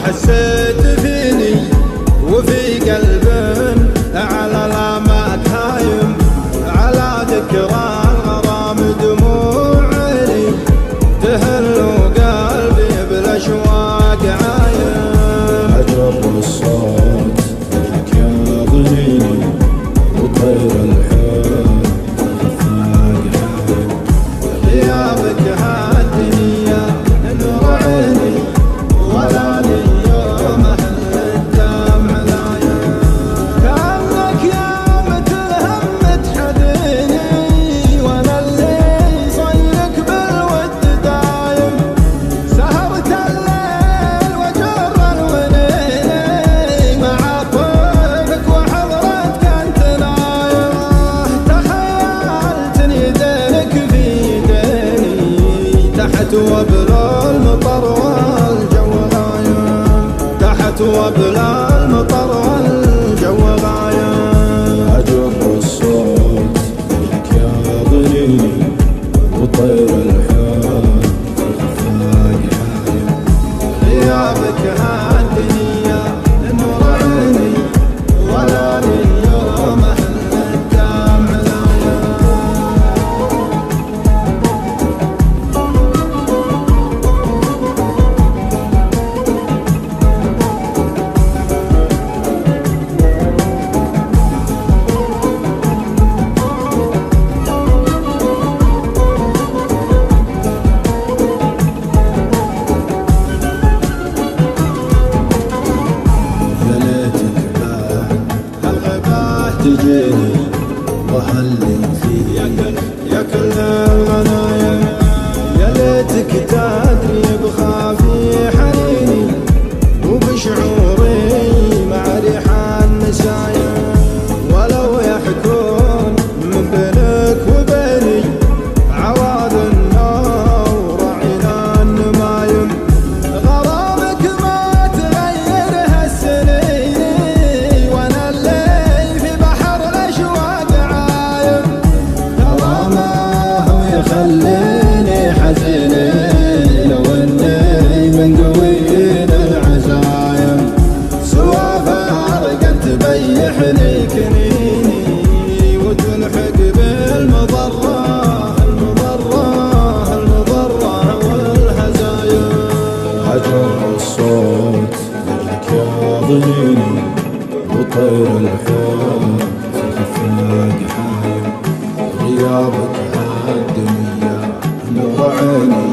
حسيت فيني وفي قلب على الامات هايم، على ذكرى الغرام دموع عيني تهل وقلبي بالاشواق عايم. عجب الصوت لك يا ضنيني وطير الحب خفاق عايم، غيابك هالدنيا نور عيني ولا لليوم اهل الدمع لايم. كانك يا مثل همة حديني وانا اللي صيرك بالود دايم. سهرت الليل وجر الونيني مع طيبك وحضرتك انت نايم. تخيلتني يدينك في يديني تحت وبل المطر والجو غايم، تحت وبل المطر والجو غايم. عجب الصوت لك يا ضنيني وطير الحب خفاق عايم، غيابك هالدنيا نور عيني ولا لليوم اهل الدمع لايم. تجيني وهلي فيه يا كل الغنايم. يا ليتك تدري بخافي حنيني وبشعوري مع ريح النسايم. ولو يحكون من بينك وبيني عواد النور عين النمايم. غرامك ما تغير هالسنين وانا اللي في بحر الاشواق عايم. ترى ما هو يخليني حزيني لو اني من قوين العزايم. سوى فارقة تبيحني كنيني وتلحق بالمضرة المضرة والهزايم. عجب الصوت لك يا ضنيني وطير الحب خفاق عايم، غيابك هالدنيا نور عيني